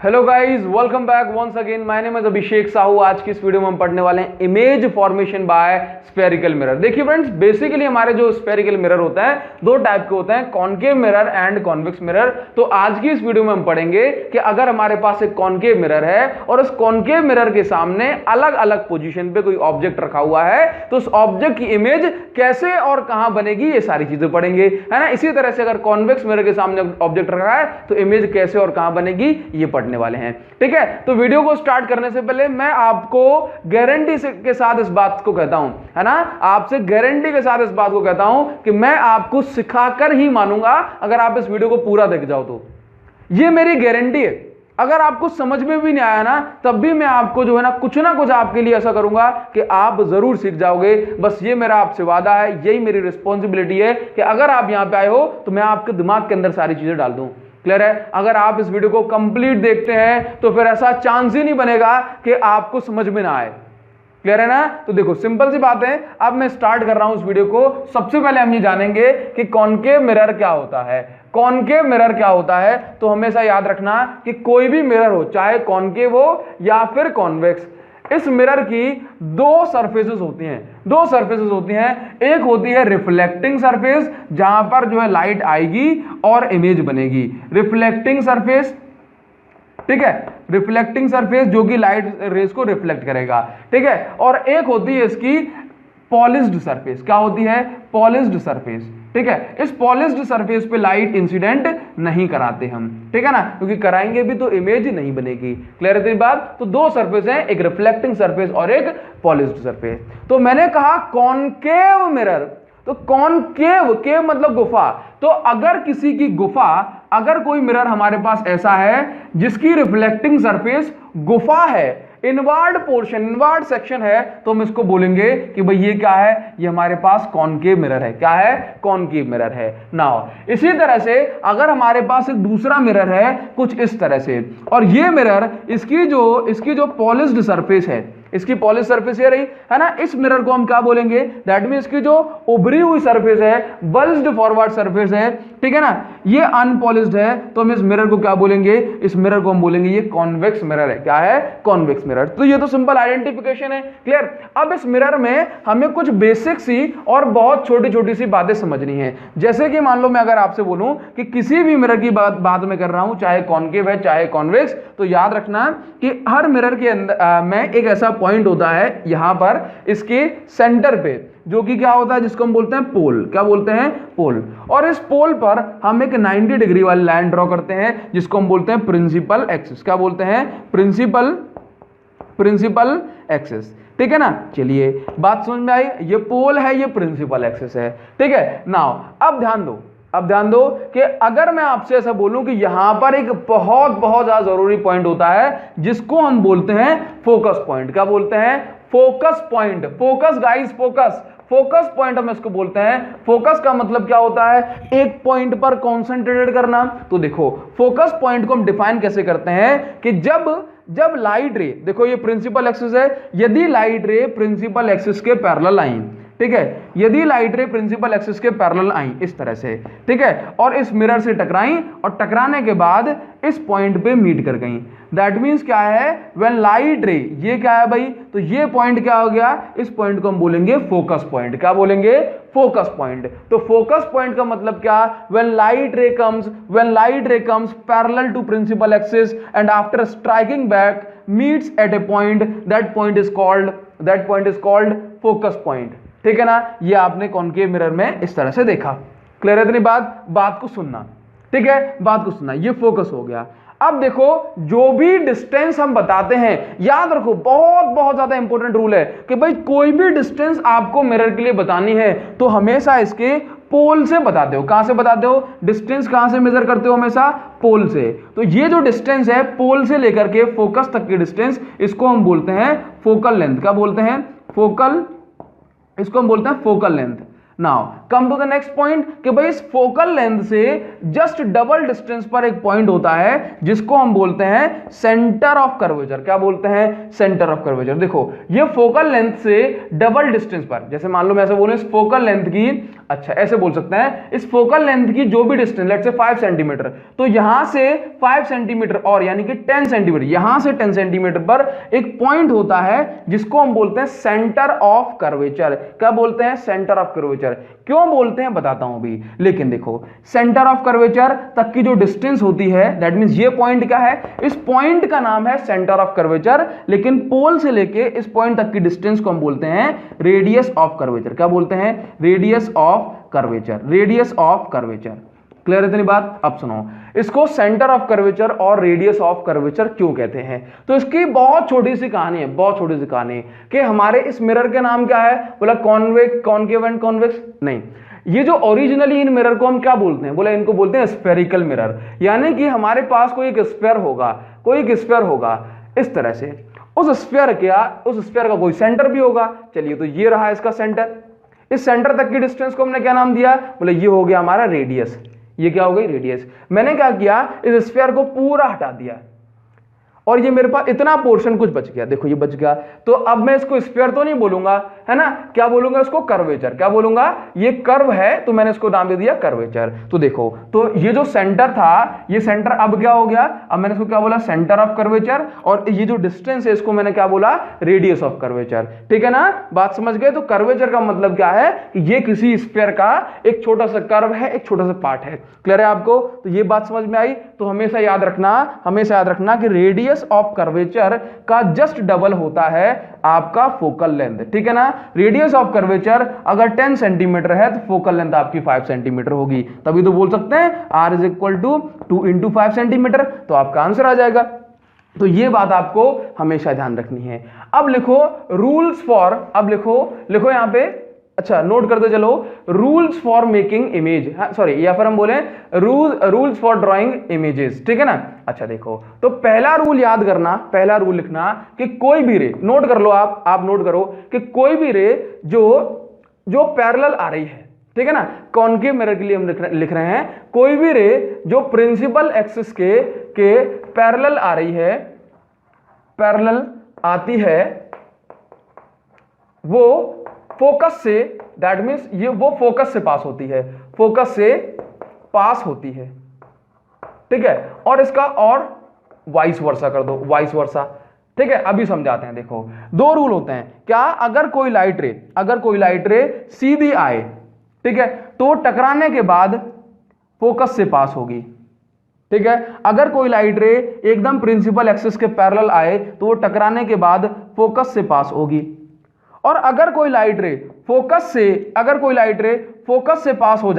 Hello guys, welcome back once again. My name is Abhishek Sahu. आज की इस वीडियो में हम पढ़ने वाले हैं image formation by spherical mirror. देखिए फ्रेंड्स, बेसिकली हमारे जो स्फेरिकल मिरर होता है दो टाइप के होते हैं, concave mirror and convex mirror. तो आज की इस वीडियो में हम पढ़ेंगे कि अगर हमारे पास एक कॉनकेव मिरर है और उस कॉनकेव मिरर के सामने अलग अलग पोजीशन पे कोई ऑब्जेक्ट रखा हुआ है तो उस ऑब्जेक्ट की इमेज कैसे और कहां बनेगी, ये सारी चीजें पढ़ेंगे, है ना। इसी तरह से अगर कॉन्वेक्स मिरर के सामने ऑब्जेक्ट रखा है तो इमेज कैसे और कहां बनेगी ये पढ़ने वाले हैं, ठीक है। तो वीडियो को स्टार्ट करने से पहले मैं आपको गारंटी के साथ इस बात को कहता हूं, है ना, आपसे गारंटी के साथ इस बात को कहता हूं कि मैं आपको सिखाकर ही मानूंगा अगर आप इस वीडियो को पूरा देख जाओ तो। ये मेरी गारंटी है। अगर आपको समझ में भी नहीं आया ना तब भी मैं आपको जो है ना कुछ आपके लिए ऐसा करूंगा कि आप जरूर सीख जाओगे। बस ये मेरा आपसे वादा है, यही मेरी रिस्पॉन्सिबिलिटी है कि अगर आप यहां पे आए हो तो मैं आपके दिमाग के अंदर सारी चीजें डाल दूं। क्लियर है। अगर आप इस वीडियो को कंप्लीट देखते हैं तो फिर ऐसा चांस ही नहीं बनेगा कि आपको समझ में ना आए। क्लियर है ना। तो देखो, सिंपल सी बात है। अब मैं स्टार्ट कर रहा हूं इस वीडियो को। सबसे पहले हम ये जानेंगे कि कॉनकेव मिरर क्या होता है। कॉनकेव मिरर क्या होता है तो हमेशा याद रखना कि कोई भी मिरर हो, चाहे कॉनकेव हो या फिर कॉन्वेक्स, इस मिरर की दो सरफेसेस होती हैं। दो सरफेसेस होती हैं। एक होती है रिफ्लेक्टिंग सरफेस, जहां पर जो है लाइट आएगी और इमेज बनेगी। रिफ्लेक्टिंग सरफेस, ठीक है, रिफ्लेक्टिंग सरफेस जो कि लाइट रेस को रिफ्लेक्ट करेगा, ठीक है। और एक होती है इसकी पॉलिश्ड सरफेस। क्या होती है? पॉलिश्ड सरफेस, ठीक है। इस पॉलिश्ड सरफेस पे लाइट इंसिडेंट नहीं कराते हम, ठीक है ना, क्योंकि कराएंगे भी तो इमेज नहीं बनेगी। क्लियर है तेरी बात। तो दो सरफेस हैं, एक रिफ्लेक्टिंग सरफेस और एक पॉलिश्ड सरफेस। तो मैंने कहा कॉनकेव मिरर, तो कॉनकेव, केव मतलब गुफा। तो अगर किसी की गुफा, अगर कोई मिरर हमारे पास ऐसा है जिसकी रिफ्लेक्टिंग सरफेस गुफा है, इनवर्ड पोर्शन, इनवर्ड सेक्शन है, तो हम इसको बोलेंगे कि भाई ये क्या है, ये हमारे पास कॉनकेव मिरर है। क्या है? कॉनकेव मिरर है। नाउ इसी तरह से अगर हमारे पास एक दूसरा मिरर है कुछ इस तरह से, और ये मिरर इसकी जो पॉलिश्ड सरफेस है, इसकी पॉलिश सरफेस ये रही, है ना, इस मिरर को हम क्या बोलेंगे? दैट मीन इसकी जो उभरी हुई सरफेस है, बल्ज्ड फॉरवर्ड सरफेस है, ठीक है ना, ये अनपॉलिश्ड है, तो हम इस मिरर को क्या बोलेंगे? इस मिरर को हम बोलेंगे ये कॉन्वेक्स मिरर है। क्या है? Convex mirror. तो ये तो सिंपल आइडेंटिफिकेशन है। क्लियर। अब इस मिरर में हमें कुछ बेसिक सी और बहुत छोटी छोटी सी बातें समझनी है। जैसे कि मान लो मैं अगर आपसे बोलूं कि किसी भी मिरर की बात मैं कर रहा हूं, चाहे कॉनकेव है चाहे कॉन्वेक्स, तो याद रखना कि हर मिरर के अंदर में एक ऐसा पॉइंट होता है यहां पर इसके सेंटर पे, जो कि क्या होता है, जिसको हम बोलते हैं पोल। क्या बोलते हैं? पोल। और इस पोल पर हम एक 90 डिग्री वाली लाइन ड्रॉ करते हैं जिसको हम बोलते हैं प्रिंसिपल एक्सिस। क्या बोलते हैं? प्रिंसिपल एक्सिस, ठीक है ना। चलिए बात समझ में आई। ये पोल है, ये प्रिंसिपल एक्सिस है, ठीक है। नाउ अब ध्यान दो कि अगर मैं आपसे ऐसा बोलूं कि यहां पर एक बहुत ज्यादा जरूरी पॉइंट होता है जिसको हम बोलते हैं फोकस पॉइंट। क्या बोलते हैं? Focus point. Focus guys, focus point हम इसको बोलते हैं। फोकस का मतलब क्या होता है? एक पॉइंट पर कॉन्सेंट्रेटेड करना। तो देखो, फोकस पॉइंट को हम डिफाइन कैसे करते हैं कि जब लाइट रे, देखो ये प्रिंसिपल एक्सिस है, यदि लाइट रे प्रिंसिपल एक्सिस के पैरेलल आई, ठीक है, यदि लाइट रे प्रिंसिपल एक्सिस के पैरेलल आई इस तरह से, ठीक है, और इस मिरर से टकराई और टकराने के बाद इस पॉइंट पे मीट कर गई, दैट मींस क्या है? व्हेन लाइट रे, ये क्या है भाई? तो ये पॉइंट क्या हो गया? इस पॉइंट को हम बोलेंगे फोकस पॉइंट। क्या बोलेंगे? Focus point. तो फोकस पॉइंट का मतलब क्या? When light ray comes parallel to principal axis and after striking back meets at a point, that point is called focus point, ठीक है ना। ये आपने कॉनकेव मिरर में इस तरह से देखा। क्लियर है इतनी बात को सुनना, ठीक है, बात को सुनना। ये फोकस हो गया। अब देखो, जो भी डिस्टेंस हम बताते हैं, याद रखो बहुत ज्यादा इंपॉर्टेंट रूल है कि भाई कोई भी डिस्टेंस आपको मिरर के लिए बतानी है तो हमेशा इसके पोल से बताते हो। कहां से बताते हो? डिस्टेंस कहां से मेजर करते हो? हमेशा पोल से। तो ये जो डिस्टेंस है पोल से लेकर के फोकस तक की डिस्टेंस, इसको हम बोलते हैं फोकल लेंथ। क्या बोलते हैं? इसको हम बोलते हैं focal length. Now come to the next point कि भाई इस फोकल लेंथ से जस्ट डबल डिस्टेंस पर एक पॉइंट होता है जिसको हम बोलते हैं सेंटर ऑफ कर्वेचर। क्या बोलते हैं? Centre of curvature. देखो ये फोकल लेंथ से डबल डिस्टेंस पर, जैसे मान लो मैं ऐसे बोलूं इस फोकल लेंथ की, अच्छा ऐसे बोल सकते हैं, इस फोकल लेंथ की जो भी डिस्टेंस लेट्स से 5 सेंटीमीटर, तो यहां से 5 सेंटीमीटर और यानी कि 10 सेंटीमीटर, यहां से 10 सेंटीमीटर पर एक पॉइंट होता है जिसको हम बोलते हैं सेंटर ऑफ कर्वेचर। क्या बोलते हैं? Centre of curvature. क्यों बोलते हैं बताता हूं अभी, लेकिन देखो सेंटर ऑफ कर्वेचर तक की जो डिस्टेंस होती है, दैट मींस ये पॉइंट क्या है, इस पॉइंट का नाम है सेंटर ऑफ कर्वेचर, लेकिन पोल से लेके इस पॉइंट तक की डिस्टेंस को हम बोलते हैं रेडियस ऑफ कर्वेचर। क्या बोलते हैं? Radius of curvature. Radius of curvature. Clear है इतनी बात? अब सुनो, इसको सेंटर ऑफ कर्वेचर और रेडियस ऑफ कर्वेचर क्यों कहते हैं? तो इसकी बहुत छोटी सी कहानी है, बहुत छोटी सी कहानी कि हमारे इस मिरर के नाम क्या है? बोला कॉन्वेक्स, कॉनकेव एंड कॉन्वेक्स नहीं, ये जो ओरिजिनली इन मिरर को हम क्या बोलते हैं? बोला इनको बोलते हैं स्फेरिकल मिरर। यानी कि हमारे पास कोई एक स्फेयर होगा, कोई एक स्फेयर होगा इस तरह से, उस स्फेयर का कोई सेंटर भी होगा। चलिए तो ये रहा इसका सेंटर, इस सेंटर तक की डिस्टेंस को हमने क्या नाम दिया? बोले ये हो गया हमारा रेडियस। ये क्या हो गई? रेडियस। मैंने क्या किया, इस स्फीयर को पूरा हटा दिया और ये मेरे पास इतना पोर्शन कुछ बच गया, देखो ये बच गया। तो अब मैं इसको स्फीयर तो नहीं बोलूंगा, है ना, क्या बोलूंगा इसको? कर्वेचर। क्या बोलूंगा? ये कर्व है तो मैंने इसको नाम दे दिया कर्वेचर। तो देखो, तो ये जो सेंटर था, ये सेंटर अब क्या हो गया? अब मैंने इसको क्या बोला? Centre of curvature. और ये जो डिस्टेंस है इसको मैंने क्या बोला? Radius of curvature. ठीक है ना, बात समझ गए? तो कर्वेचर का मतलब क्या है कि ये किसी स्फीयर का एक छोटा सा कर्व है, एक छोटा सा पार्ट है। क्लियर है आपको? तो ये बात समझ में आई? तो हमेशा याद रखना कि रेडियस ऑफ कर्वेचर का जस्ट डबल होता है आपका फोकल लेंथ। ठीक है ना, रेडियस ऑफ कर्वेचर अगर 10 सेंटीमीटर है तो फोकल लेंथ आपकी 5 सेंटीमीटर होगी। तभी तो बोल सकते हैं R is equal to 2 into 5 centimetre, तो आपका आंसर आ जाएगा। तो ये बात आपको हमेशा ध्यान रखनी है। अब लिखो रूल्स फॉर, अब लिखो यहां पे, अच्छा नोट करते चलो, rules for making image, sorry, या फिर हम बोले रूल्स फॉर ड्राइंग इमेजेस। ठीक है ना। अच्छा देखो, तो पहला रूल याद करना, पहला रूल लिखना कि कोई भी रे, नोट कर लो आप नोट करो कि कोई भी रे जो पैरेलल आ रही है, ठीक है ना, कॉनकेव मिरर के लिए हम लिख रहे हैं, कोई भी रे जो प्रिंसिपल एक्सिस के पैरेलल आ रही है, पैरेलल आती है, वो फोकस से, दैट मींस ये वो फोकस से पास होती है, फोकस से पास होती है। ठीक है, और इसका और वाइस वर्सा कर दो, वाइस वर्सा। ठीक है, अभी समझाते हैं। देखो दो रूल होते हैं क्या, अगर कोई लाइट रे सीधी आए, ठीक है, तो टकराने के बाद फोकस से पास होगी। ठीक है, अगर कोई लाइट रे एकदम प्रिंसिपल एक्सिस के पैरेलल आए तो वो टकराने के बाद फोकस से पास होगी। और अगर कोई लाइट रे फोकस से पास हो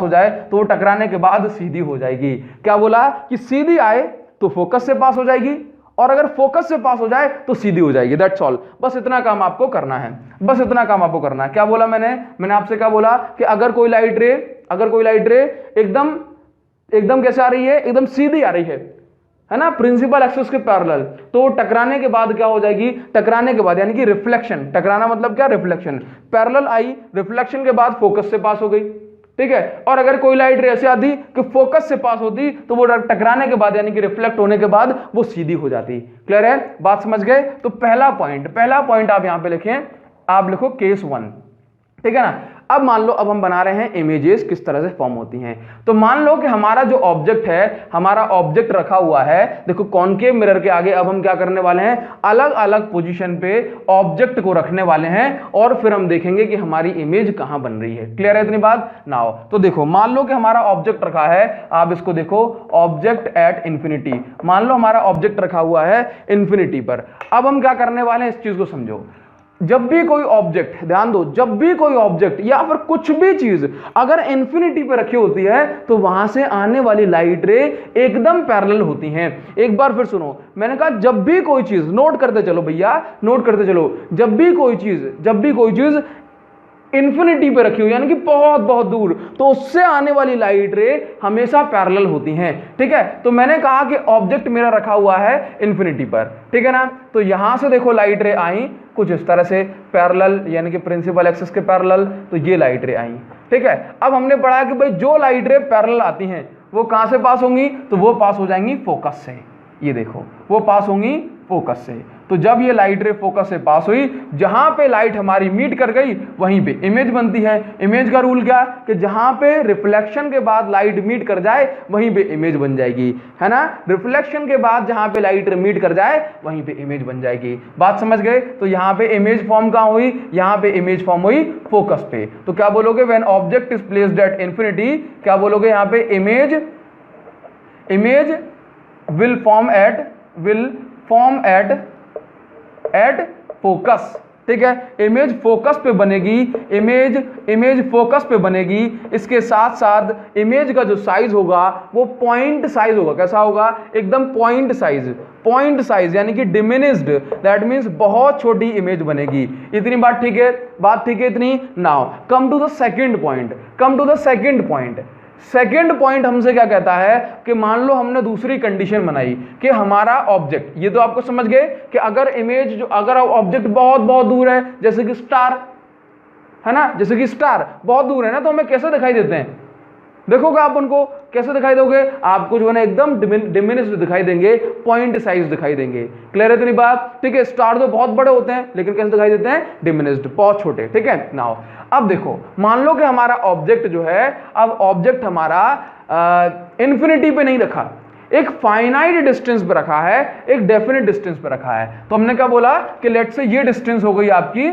जाए तो वो टकराने के बाद सीधी हो जाएगी। क्या बोला कि सीधी आए तो फोकस से पास हो जाएगी, और अगर फोकस से पास हो जाए तो सीधी हो जाएगी। दैट्स ऑल, बस इतना काम आपको करना है, बस इतना काम आपको करना है। क्या बोला मैंने आपसे क्या बोला कि अगर कोई लाइट रे एकदम कैसे आ रही है, एकदम सीधी आ रही है ना, प्रिंसिपल एक्सिस के पैरेलल, तो टकराने के बाद क्या हो जाएगी, टकराने के बाद यानी कि रिफ्लेक्शन, टकराना मतलब क्या, रिफ्लेक्शन, पैरेलल आई, रिफ्लेक्शन के बाद फोकस से पास हो गई। ठीक है, और अगर कोई लाइट रे ऐसे आती कि फोकस से पास होती तो वो टकराने के बाद यानी कि रिफ्लेक्ट होने के बाद वो सीधी हो जाती। क्लियर है, बात समझ गए? तो पहला पॉइंट आप यहां पे लिखें, आप लिखो केस 1। ठीक है ना। अब मान लो, अब हम बना रहे हैं इमेजेस किस तरह से फॉर्म होती हैं। तो मान लो कि हमारा जो ऑब्जेक्ट है, हमारा ऑब्जेक्ट रखा हुआ है, देखो कॉनकेव मिरर के आगे अब हम क्या करने वाले हैं, अलग अलग पोजीशन पे ऑब्जेक्ट को रखने वाले हैं और फिर हम देखेंगे कि हमारी इमेज कहां बन रही है। क्लियर है इतनी बात? नाउ तो देखो, मान लो कि हमारा ऑब्जेक्ट रखा है, आप इसको देखो, ऑब्जेक्ट एट इंफिनिटी, मान लो हमारा ऑब्जेक्ट रखा हुआ है इंफिनिटी पर। अब हम क्या करने वाले हैं, इस चीज को समझो। जब भी कोई ऑब्जेक्ट, ध्यान दो, जब भी कोई ऑब्जेक्ट या फिर कुछ भी चीज अगर इंफिनिटी पे रखी होती है तो वहां से आने वाली लाइट रे एकदम पैरेलल होती हैं। एक बार फिर सुनो, मैंने कहा जब भी कोई चीज, नोट करते चलो भैया, नोट करते चलो, जब भी कोई चीज इन्फिनिटी पे रखी हुई यानी कि बहुत बहुत दूर, तो उससे आने वाली लाइट रे हमेशा पैरेलल होती हैं। ठीक है, तो मैंने कहा कि ऑब्जेक्ट मेरा रखा हुआ है इन्फिनिटी पर, ठीक है ना। तो यहां से देखो लाइट रे आई कुछ इस तरह से पैरेलल, यानी कि प्रिंसिपल एक्सिस के पैरेलल, तो ये लाइट रे आई। ठीक है, अब हमने पढ़ा कि भाई जो लाइट रे पैरेलल आती हैं वो कहां से पास होंगी, तो वो पास हो जाएंगी फोकस से। ये देखो वो पास होंगी फोकस से। तो जब ये लाइट रे फोकस से पास हुई, जहां पे लाइट हमारी मीट कर गई वहीं पे इमेज बनती है। इमेज का रूल क्या, कि जहां पे रिफ्लेक्शन के बाद लाइट मीट कर जाए वहीं पे इमेज बन जाएगी, है ना। रिफ्लेक्शन के बाद जहां पे लाइट मीट कर जाए वहीं पे इमेज बन जाएगी। बात समझ गए। तो यहां पे इमेज फॉर्म कहां हुई, यहां पे इमेज फॉर्म हुई फोकस पे। तो क्या बोलोगे, when object is placed at infinity, क्या बोलोगे यहां पे, image will form at focus. ठीक है, इमेज फोकस पे बनेगी, इमेज फोकस पे बनेगी। इसके साथ साथ इमेज का जो साइज होगा वो पॉइंट साइज होगा। कैसा होगा, एकदम पॉइंट साइज यानी कि डिमिनिश्ड, दैट मींस बहुत छोटी इमेज बनेगी। इतनी बात ठीक है, इतनी। Now come to the second point. Second point हमसे क्या कहता है कि मान लो हमने दूसरी कंडीशन बनाई कि हमारा ऑब्जेक्ट, ये तो आपको समझ गए कि अगर ऑब्जेक्ट बहुत बहुत दूर है, जैसे कि स्टार, है ना, जैसे कि स्टार बहुत दूर है ना, तो हमें कैसे दिखाई देते हैं, देखोगे आप उनको कैसे दिखाई दोगे, आपको जो है ना एकदम डिमिनिश्ड दिखाई देंगे, पॉइंट साइज दिखाई देंगे। क्लियर है इतनी बात। ठीक है, स्टार तो बहुत बड़े होते हैं लेकिन कैसे दिखाई देते हैं, डिमिनिश्ड, बहुत छोटे। ठीक है, नाउ अब देखो, मान लो कि हमारा ऑब्जेक्ट जो है, अब ऑब्जेक्ट हमारा इंफिनिटी पे नहीं रखा, एक फाइनाइट डिस्टेंस पे रखा है, एक डेफिनेट डिस्टेंस पे रखा है। तो हमने क्या बोला कि लेट से ये डिस्टेंस हो गई आपकी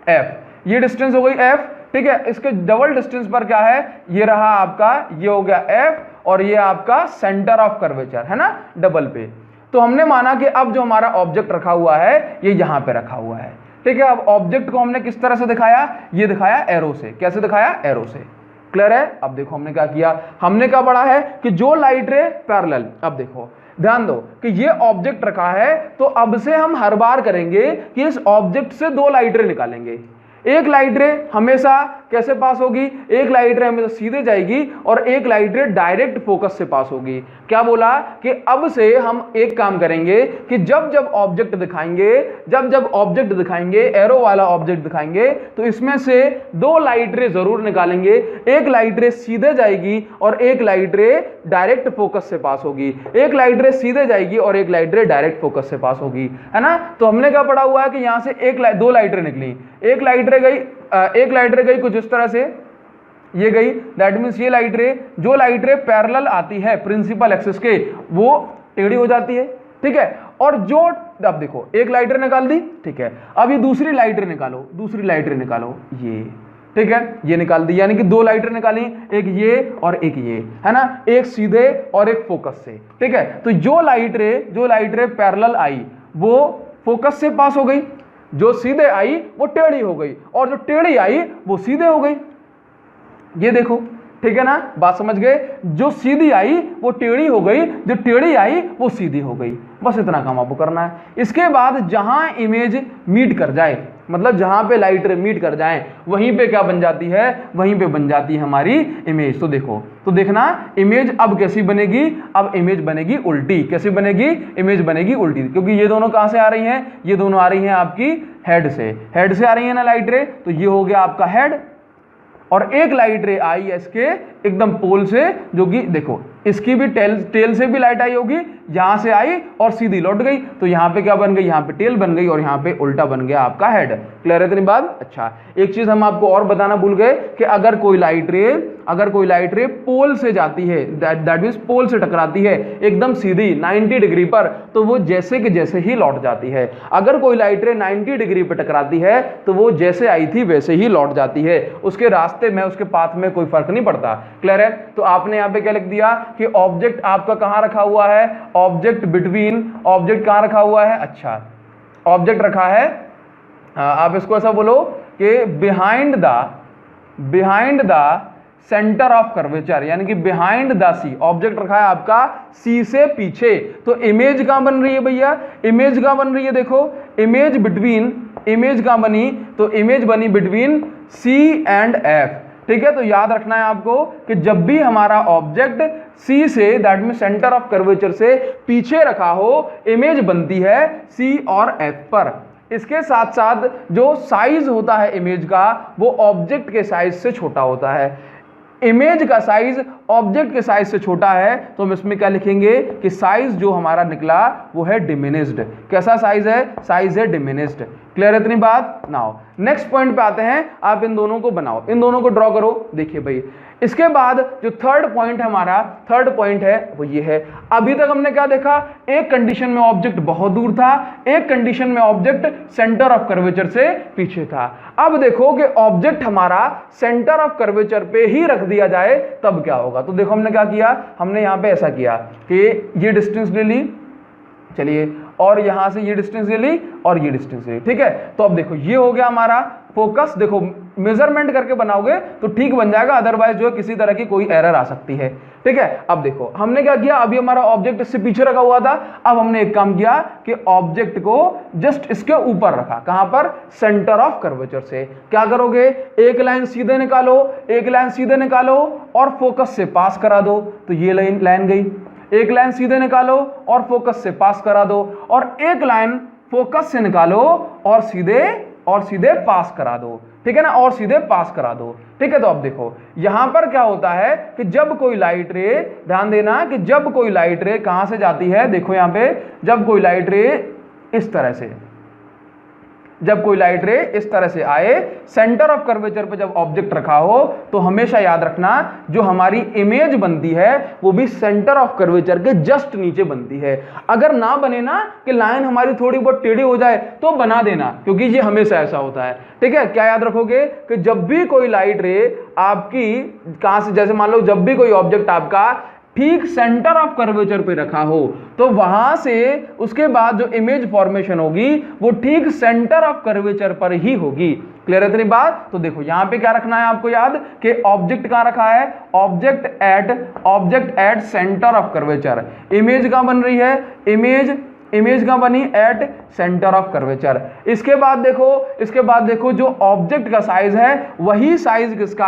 f, ये डिस्टेंस हो गई f। ठीक है, इसके डबल डिस्टेंस पर क्या है, ये रहा आपका, ये हो गया f और ये आपका सेंटर ऑफ कर्वेचर, है ना, डबल पे। तो हमने माना कि अब जो हमारा ऑब्जेक्ट रखा हुआ है ये यहां पे रखा हुआ है। ठीक है, अब ऑब्जेक्ट को हमने किस तरह से दिखाया, ये दिखाया एरो से। कैसे दिखाया, एरो से। क्लियर है। अब देखो हमने क्या किया, हमने क्या पढ़ा है कि जो लाइट रे पैरेलल, अब देखो ध्यान दो कि ये ऑब्जेक्ट रखा है, तो अब से हम हर बार करेंगे कि इस ऑब्जेक्ट से दो लाइट रे निकालेंगे। एक लाइट रे हमेशा कैसे पास होगी, एक लाइट रे हमेशा सीधे जाएगी और एक लाइट रे डायरेक्ट फोकस से पास होगी। क्या बोला कि अब से हम एक काम करेंगे कि जब जब ऑब्जेक्ट दिखाएंगे, एरो वाला ऑब्जेक्ट दिखाएंगे, तो इसमें से दो लाइट रे जरूर निकालेंगे। एक लाइट रे सीधे जाएगी और एक लाइट रे डायरेक्ट फोकस से पास होगी। एक लाइट रे सीधे जाएगी और एक लाइट रे डायरेक्ट फोकस से पास होगी, है ना। तो हमने क्या पढ़ा हुआ है कि यहां से दो लाइट रे निकली, एक लाइट रे गई कुछ इस तरह से, ये गई, दैट मींस ये लाइट रे, जो लाइट रे पैरेलल आती है प्रिंसिपल एक्सिस के, वो टेढ़ी हो जाती है। ठीक है, और जो, अब देखो एक लाइट रे निकाल दी, ठीक है, अब ये दूसरी लाइट रे निकालो, ये, ठीक है, ये निकाल दी, यानी कि दो लाइट रे निकाली, एक ये और एक ये, है ना, एक सीधे और एक फोकस से। ठीक है, तो जो लाइट रे पैरेलल आई वो फोकस से पास हो गई, जो सीधे आई वो टेढ़ी हो गई, और जो टेढ़ी आई वो सीधे हो गई। ये देखो, ठीक है ना, बात समझ गए। जो सीधी आई वो टेढ़ी हो गई, जो टेढ़ी आई वो सीधी हो गई। बस इतना काम आपको करना है। इसके बाद जहां इमेज मीट कर जाए, मतलब जहां पे लाइट रे मीट कर जाए, वहीं पे क्या बन जाती है, वहीं पे बन जाती है हमारी इमेज। तो देखो, तो देखना इमेज अब कैसी बनेगी, अब इमेज बनेगी उल्टी। कैसी बनेगी, इमेज बनेगी उल्टी, क्योंकि ये दोनों कहां से आ रही हैं, ये दोनों आ रही हैं आपकी हेड से आ रही है ना लाइट रे। तो ये हो गया आपका हेड, और एक लाइट रे आई है इसके एकदम पोल से, जो कि देखो इसकी भी टेल से भी लाइट आई होगी, यहां से आई और सीधी लौट गई। तो यहां पे क्या बन गई, यहां पे टेल बन गई और यहां पे उल्टा बन गया आपका हेड। क्लियर है इतनी बात। अच्छा, एक चीज हम आपको और बताना भूल गए कि अगर कोई लाइट रे पोल से जाती है, दैट मींस पोल से टकराती है एकदम सीधी 90 डिग्री पर, तो वो जैसे कि जैसे ही लौट जाती है। अगर कोई लाइट रे 90 डिग्री पर टकराती है तो वो जैसे आई थी वैसे ही लौट जाती है, उसके रास्ते में, उसके पाथ में कोई फर्क नहीं पड़ता। क्लियर है। तो आपने यहां पे क्या लिख दिया कि ऑब्जेक्ट आपका कहां रखा हुआ है, ऑब्जेक्ट कहां रखा हुआ है। अच्छा, ऑब्जेक्ट रखा है, आप इसको ऐसा बोलो कि behind the centre of curvature, यानी कि बिहाइंड द सी। ऑब्जेक्ट रखा है आपका सी से पीछे। तो इमेज कहां बन रही है भैया, इमेज कहां बन रही है, देखो इमेज कहां बनी, तो इमेज बनी बिटवीन सी एंड एफ। ठीक है, तो याद रखना है आपको कि जब भी हमारा ऑब्जेक्ट सी से, that mean centre of curvature से पीछे रखा हो, इमेज बनती है सी और एफ पर। इसके साथ साथ जो साइज होता है इमेज का, वो ऑब्जेक्ट के साइज से छोटा होता है। इमेज का साइज ऑब्जेक्ट के साइज से छोटा है, तो हम इसमें क्या लिखेंगे कि साइज जो हमारा निकला वो है डिमिनिश्ड। कैसा साइज है? साइज है डिमिनिश्ड। क्लियर है इतनी बात? नाउ नेक्स्ट पॉइंट पे आते हैं। आप इन दोनों को बनाओ, इन दोनों को ड्रॉ करो। देखिए भाई, इसके बाद जो थर्ड पॉइंट है हमारा, थर्ड पॉइंट है वो ये है। अभी तक हमने क्या देखा? एक कंडीशन में ऑब्जेक्ट बहुत दूर था, एक कंडीशन में ऑब्जेक्ट सेंटर ऑफ कर्वेचर से पीछे था। अब देखो कि ऑब्जेक्ट हमारा सेंटर ऑफ कर्वेचर पे ही रख दिया जाए तब क्या होगा। तो देखो हमने क्या किया, हमने यहां पे ऐसा किया कि ये डिस्टेंस ले ली, चलिए, और यहां से ये डिस्टेंस ले ली और ये डिस्टेंस ले ली। ठीक है, तो अब देखो ये हो गया हमारा फोकस। देखो मेजरमेंट करके बनाओगे तो ठीक बन जाएगा, अदरवाइज जो है किसी तरह की कोई एरर आ सकती है। ठीक है, अब देखो हमने क्या किया, अभी हमारा ऑब्जेक्ट इससे पीछे रखा हुआ था, अब हमने एक काम किया कि ऑब्जेक्ट को जस्ट इसके ऊपर रखा। कहां पर? सेंटर ऑफ कर्वेचर से। क्या करोगे? एक लाइन सीधे निकालो, एक लाइन सीधे निकालो और फोकस से पास करा दो, तो ये लाइन गई। एक लाइन सीधे निकालो और फोकस से पास करा दो, और एक लाइन फोकस से निकालो और सीधे पास करा दो। ठीक है ना, और सीधे पास करा दो। ठीक है, तो अब देखो यहां पर क्या होता है कि जब कोई लाइट रे, ध्यान देना कि जब कोई लाइट रे कहां से जाती है, देखो यहां पे, जब कोई लाइट रे इस तरह से, जब कोई लाइट रे इस तरह से आए, सेंटर ऑफ कर्वेचर पे जब ऑब्जेक्ट रखा हो, तो हमेशा याद रखना जो हमारी इमेज बनती है वो भी सेंटर ऑफ कर्वेचर के जस्ट नीचे बनती है। अगर ना बने ना कि लाइन हमारी थोड़ी बहुत टेढ़ी हो जाए तो बना देना, क्योंकि ये हमेशा ऐसा होता है। ठीक है, क्या याद रखोगे कि जब भी कोई लाइट रे आपकी कहां से, जैसे मान लो जब भी कोई ऑब्जेक्ट आपका ठीक सेंटर ऑफ कर्वेचर पे रखा हो, तो वहां से उसके बाद जो इमेज फॉर्मेशन होगी वो ठीक सेंटर ऑफ कर्वेचर पर ही होगी। क्लियर है इतनी बात? तो देखो यहां पे क्या रखना है आपको याद कि ऑब्जेक्ट कहां रखा है, object at centre of curvature. Image कहां बन रही है, इमेज कहां बनी? At centre of curvature. इसके बाद देखो जो ऑब्जेक्ट का साइज है वही साइज किसका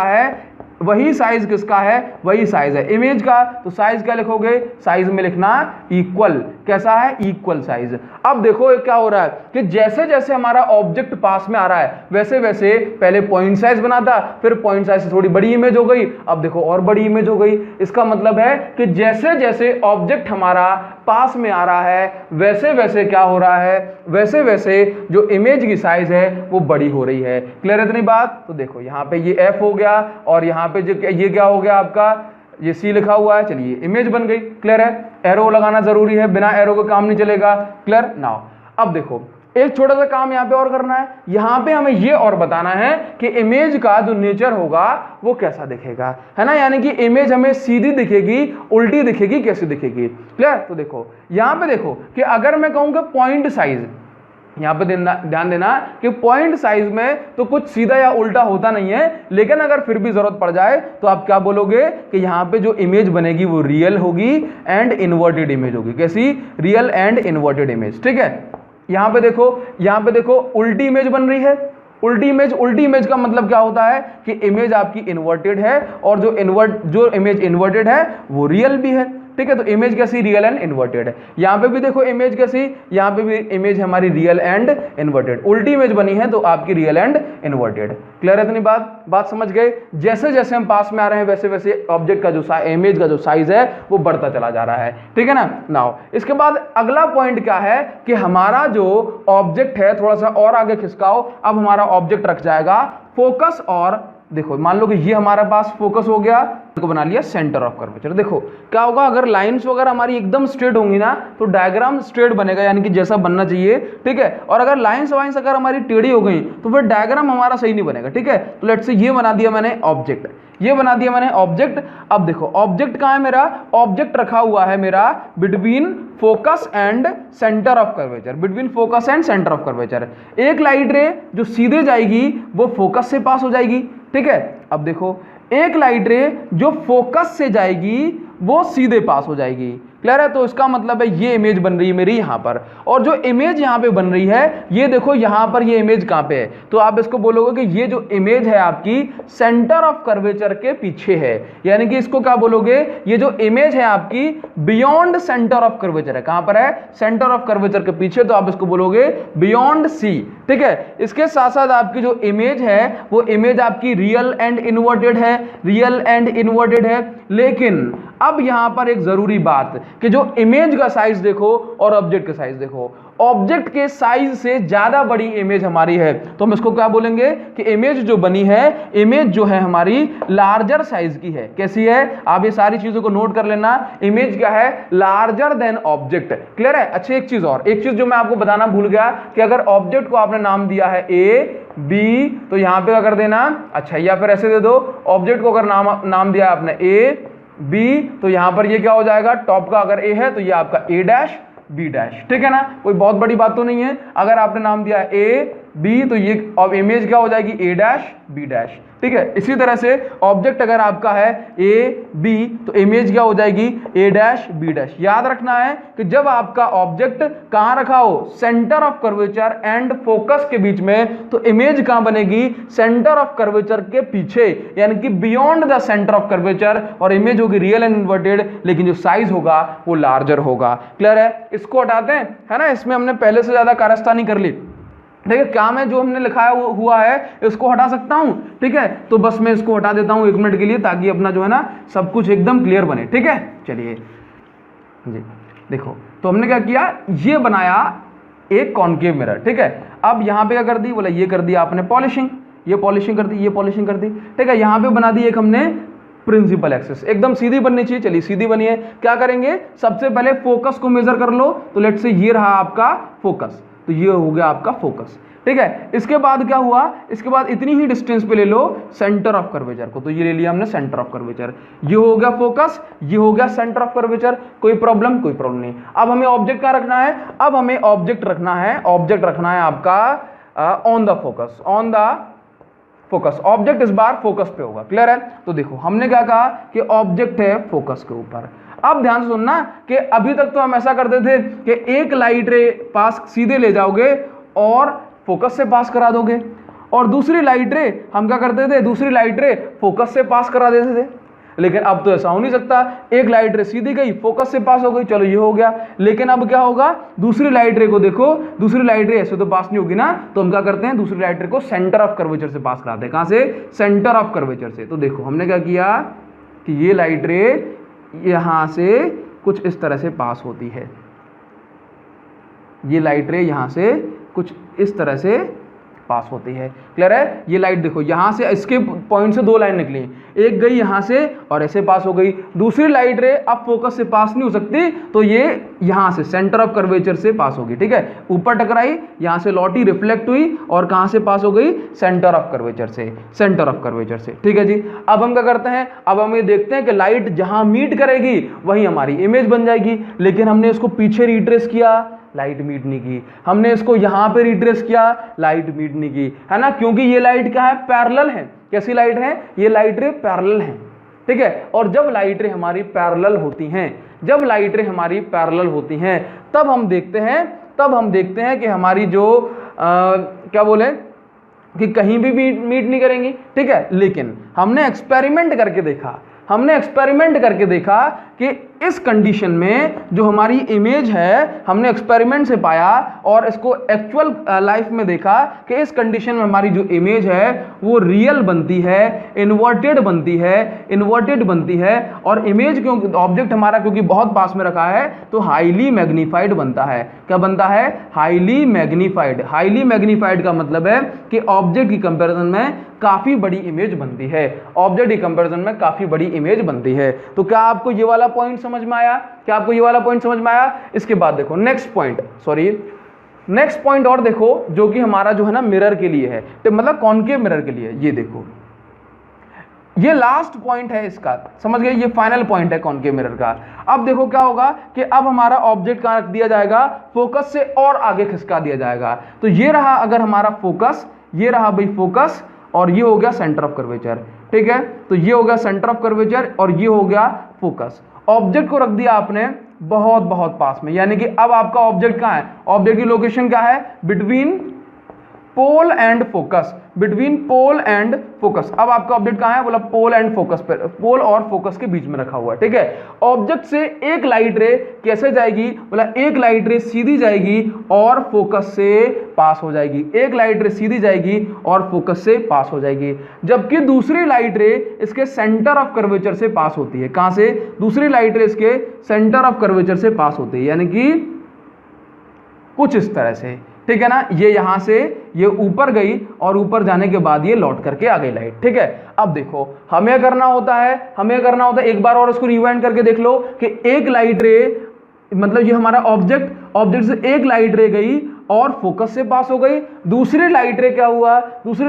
है, वही साइज है इमेज का। तो साइज क्या लिखोगे? साइज में लिखना इक्वल। कैसा है? Equal size. अब देखो क्या हो रहा है कि जैसे जैसे हमारा ऑब्जेक्ट पास में आ रहा है, वैसे वैसे पहले पॉइंट साइज बना था, फिर पॉइंट साइज से थोड़ी बड़ी इमेज हो गई, अब देखो और बड़ी इमेज हो गई। इसका मतलब है कि जैसे जैसे ऑब्जेक्ट हमारा पास में आ रहा है, वैसे वैसे क्या हो रहा है, वैसे वैसे जो इमेज की साइज है वो बड़ी हो रही है। क्लियर है इतनी बात? तो देखो यहाँ पे ये एफ हो गया, और यहाँ पे जो ये क्या हो गया आपका, ये सी लिखा हुआ है, चलिए इमेज बन गई। क्लियर है? एरो लगाना जरूरी है, बिना एरो के काम नहीं चलेगा। क्लियर? नाउ अब देखो एक छोटा सा काम यहाँ पे और करना है। यहाँ पे हमें ये और बताना है कि इमेज का जो नेचर होगा वो कैसा दिखेगा, है ना, यानी कि इमेज हमें सीधी दिखेगी, उल्टी दिखेगी, कैसी दिखेगी। क्लियर? तो देखो यहाँ पे देखो कि अगर मैं कहूँ कि पॉइंट साइज, यहाँ पे ध्यान देना कि पॉइंट साइज में तो कुछ सीधा या उल्टा होता नहीं है, लेकिन अगर फिर भी जरूरत पड़ जाए तो आप क्या बोलोगे कि यहाँ पे जो इमेज बनेगी वो रियल होगी एंड इन्वर्टेड इमेज होगी। कैसी? Real and inverted image. ठीक है, यहाँ पे देखो उल्टी इमेज बन रही है। उल्टी इमेज का मतलब क्या होता है कि इमेज आपकी इन्वर्टेड है, और जो इमेज इन्वर्टेड है वो रियल भी है। ठीक है, तो इमेज कैसी? रियल एंड इन्वर्टेड है। यहाँ पे भी देखो इमेज कैसी, यहाँ पे भी इमेज हमारी रियल एंड इन्वर्टेड। उल्टी इमेज बनी है तो आपकी रियल एंड इन्वर्टेड। क्लियर है इतनी बात समझ गए? जैसे जैसे हम पास में आ रहे हैं वैसे वैसे ऑब्जेक्ट का जो इमेज का जो साइज है वो बढ़ता चला जा रहा है। ठीक है ना। नाउ इसके बाद अगला पॉइंट क्या है कि हमारा जो ऑब्जेक्ट है, थोड़ा सा और आगे खिसकाओ, अब हमारा ऑब्जेक्ट रख जाएगा फोकस, और देखो मान लो कि ये हमारे पास फोकस हो गया, को बना लिया सेंटर ऑफ कर्वेचर। देखो क्या होगा, अगर लाइंस वगैरह हमारी एकदम स्ट्रेट होंगी ना तो डायग्राम स्ट्रेट बनेगा, यानी कि जैसा बनना चाहिए। ठीक है, और अगर लाइंस वाइंस अगर हमारी टेढ़ी हो गई तो फिर डायग्राम हमारा सही नहीं बनेगा। ठीक है, तो लेट्स से ये बना दिया मैंने ऑब्जेक्ट, अब देखो ऑब्जेक्ट कहाँ है मेरा, ऑब्जेक्ट रखा हुआ है मेरा between focus and centre of curvature. एक लाइट रे जो सीधे जाएगी वो फोकस से पास हो जाएगी। ठीक है, अब देखो एक लाइट रे जो फोकस से जाएगी वो सीधे पास हो जाएगी। क्लियर है। तो इसका मतलब है ये इमेज बन रही है मेरी यहां पर, और जो इमेज यहां पे बन रही है ये देखो यहां पर ये इमेज कहां पे है, तो आप इसको बोलोगे कि ये जो इमेज है आपकी सेंटर ऑफ कर्वेचर के पीछे है, यानी कि इसको क्या बोलोगे, ये जो इमेज है आपकी बियॉन्ड सेंटर ऑफ कर्वेचर है। कहां पर है, सेंटर ऑफ कर्वेचर के पीछे, तो आप इसको बोलोगे बियॉन्ड सी। ठीक है, इसके साथ साथ आपकी जो इमेज है वो इमेज आपकी रियल एंड इन्वर्टेड है, रियल एंड इन्वर्टेड है। लेकिन अब यहां पर एक जरूरी बात कि जो इमेज का साइज देखो और ऑब्जेक्ट का साइज देखो, ऑब्जेक्ट के साइज से ज्यादा बड़ी इमेज हमारी है, तो हम इसको क्या बोलेंगे कि इमेज जो बनी है, इमेज जो है हमारी लार्जर साइज की है। कैसी है, आप ये सारी चीजों को नोट कर लेना, इमेज क्या है, लार्जर देन ऑब्जेक्ट। क्लियर है। अच्छा एक चीज और, एक चीज जो मैं आपको बताना भूल गया कि अगर ऑब्जेक्ट को आपने नाम दिया है ए बी, तो यहां पे क्या कर देना, अच्छा या फिर ऐसे दे दो, ऑब्जेक्ट को अगर नाम दिया है आपने ए बी, तो यहां पर ये क्या हो जाएगा, टॉप का अगर ए है तो ये आपका ए डैश बी डैश। ठीक है ना, कोई बहुत बड़ी बात तो नहीं है। अगर आपने नाम दिया ए बी तो ये अब इमेज क्या हो जाएगी, ए डैश बी डैश। ठीक है, इसी तरह से ऑब्जेक्ट अगर आपका है ए बी तो इमेज क्या हो जाएगी, ए डैश बी डैश। याद रखना है कि जब आपका ऑब्जेक्ट कहां रखा हो, centre of curvature and focus के बीच में, तो इमेज कहां बनेगी, सेंटर ऑफ कर्वेचर के पीछे, यानी कि beyond the centre of curvature, और इमेज होगी रियल एंड इन्वर्टेड, लेकिन जो साइज होगा वो लार्जर होगा। क्लियर है। इसको हटाते हैं, है ना, इसमें हमने पहले से ज्यादा कारस्तानी कर ली। ठीक है, क्या मैं जो हमने लिखा है वो हुआ है इसको हटा सकता हूं। ठीक है, तो बस मैं इसको हटा देता हूं 1 मिनट के लिए, ताकि अपना जो है ना सब कुछ एकदम क्लियर बने। ठीक है, चलिए जी देखो, तो हमने क्या किया, ये बनाया एक कॉन्केव मिरर। ठीक है, अब यहां पे क्या कर दी, बोला ये कर दिया आपने पॉलिशिंग, ये पॉलिशिंग कर दी, ये पॉलिशिंग कर दी। ठीक है, यहां पे बना दी एक हमने प्रिंसिपल एक्सिस, एकदम सीधी बननी चाहिए। चलिए सीधी बनी है, क्या करेंगे, सबसे पहले फोकस को मेजर कर लो, तो लेट से ये रहा आपका फोकस, तो ये हो गया आपका फोकस। ठीक है, इसके बाद क्या हुआ, इसके बाद इतनी ही डिस्टेंस पे ले लो सेंटर ऑफ कर्वेचर को, तो ये ले लिया हमने सेंटर ऑफ कर्वेचर, ये हो गया फोकस, ये हो गया सेंटर ऑफ कर्वेचर। कोई प्रॉब्लम, कोई प्रॉब्लम नहीं। अब हमें ऑब्जेक्ट क्या रखना है, अब हमें ऑब्जेक्ट रखना है, ऑब्जेक्ट रखना है आपका on the focus, on the focus. Object इस बार फोकस पे होगा। क्लियर है। तो देखो हमने क्या कहा कि ऑब्जेक्ट है फोकस के ऊपर। अब ध्यान से सुनना कि अभी तक तो हम ऐसा करते थे कि एक लाइट रे पास सीधे ले जाओगे और फोकस से पास करा दोगे, और दूसरी लाइट रे हम क्या करते थे, दूसरी लाइट रे फोकस से पास करा देते थे। लेकिन अब तो ऐसा हो नहीं सकता, एक लाइट रे सीधी गई, फोकस से पास हो गई, चलो ये हो गया। लेकिन अब क्या होगा, दूसरी लाइट रे को देखो, दूसरी लाइट रे ऐसे तो पास नहीं होगी ना, तो हम क्या करते हैं, दूसरी लाइट रे को सेंटर ऑफ कर्वेचर से पास कराते हैं। कहां से, सेंटर ऑफ कर्वेचर से। तो देखो हमने क्या किया कि ये लाइट रे यहां से कुछ इस तरह से पास होती है, ये लाइट रे यहां से कुछ इस तरह से पास होती है। क्लियर है। ये लाइट देखो यहां से, इसके पॉइंट से 2 लाइन निकली, एक गई यहां से और ऐसे पास हो गई। दूसरी लाइट रे अब फोकस से पास नहीं हो सकती, तो ये यहां से सेंटर ऑफ कर्वेचर से पास होगी। ठीक है, ऊपर टकराई, यहां से लौटी, रिफ्लेक्ट हुई, और कहां से पास हो गई, सेंटर ऑफ कर्वेचर से, सेंटर ऑफ कर्वेचर से। ठीक है जी। अब हम क्या करते हैं, अब हम ये देखते हैं कि लाइट जहां मीट करेगी वहीं हमारी इमेज बन जाएगी। लेकिन हमने इसको पीछे रिट्रेस किया, लाइट मीट नहीं की। हमने इसको यहां पे रिट्रेस किया, लाइट मीट नहीं की, है ना, क्योंकि ये लाइट क्या है, पैरेलल है। कैसी लाइट है, ये लाइट रे पैरेलल है। ठीक है, और जब लाइट रे हमारी पैरेलल होती हैं, जब लाइट रे हमारी पैरेलल होती हैं, तब हम देखते हैं कि हमारी जो क्या बोले कि कहीं भी मीट नहीं करेंगी। ठीक है, लेकिन हमने एक्सपेरिमेंट करके देखा कि इस कंडीशन में जो हमारी इमेज है, हमने एक्सपेरिमेंट से पाया और इसको एक्चुअल लाइफ में देखा कि इस कंडीशन में हमारी जो इमेज है वो रियल बनती है, इन्वर्टेड बनती है। और इमेज क्योंकि ऑब्जेक्ट हमारा क्योंकि बहुत पास में रखा है तो हाईली मैग्नीफाइड बनता है। क्या बनता है, हाईली मैग्नीफाइड। हाईली मैग्नीफाइड का मतलब है कि ऑब्जेक्ट की कंपैरिजन में काफी बड़ी इमेज बनती है, ऑब्जेक्ट की कंपैरिजन में काफी बड़ी इमेज बनती है। तो क्या आपको ये वाला पॉइंट समझ में आया, इसके बाद देखो नेक्स्ट पॉइंट और देखो, जो कि हमारा जो है ना मिरर के लिए है, तो मतलब कॉनकेव मिरर के लिए। ये देखो, ये लास्ट पॉइंट है इसका, समझ गए, ये फाइनल पॉइंट है कॉनकेव मिरर का। अब देखो क्या होगा कि अब हमारा ऑब्जेक्ट कहां रख दिया जाएगा, फोकस से और आगे खिसका दिया जाएगा। तो ये रहा अगर हमारा फोकस, ये रहा भाई फोकस, और ये हो गया सेंटर ऑफ कर्वेचर। ठीक है, तो ये हो गया सेंटर ऑफ कर्वेचर और ये हो गया फोकस। ऑब्जेक्ट को रख दिया आपने बहुत बहुत पास में, यानी कि अब आपका ऑब्जेक्ट कहाँ है, ऑब्जेक्ट की लोकेशन क्या है, between pole and focus, between pole and focus. अब आपका ऑब्जेक्ट कहाँ है, बोला पोल एंड फोकस पर, पोल और फोकस के बीच में रखा हुआ है, ठीक है। ऑब्जेक्ट से एक लाइट रे कैसे जाएगी, बोला एक लाइट रे सीधी जाएगी और फोकस से पास हो जाएगी, एक लाइट रे सीधी जाएगी और फोकस से पास हो जाएगी, जबकि दूसरी लाइट रे इसके सेंटर ऑफ कर्वेचर से पास होती है। कहां से, दूसरी लाइट रे इसके सेंटर ऑफ कर्वेचर से पास होती है, यानी कि कुछ इस तरह से, ठीक है ना। ये यहां से ये ऊपर गई और ऊपर जाने के बाद ये लौट करके आ गई लाइट, ठीक है। अब देखो हमें करना होता है, एक बार और इसको रिवाइंड करके देख लो कि एक लाइट रे, मतलब ये हमारा ऑब्जेक्ट से एक लाइट रे गई और फोकस से पास हो गई, दूसरी लाइट रे क्या हुआ, दूसरी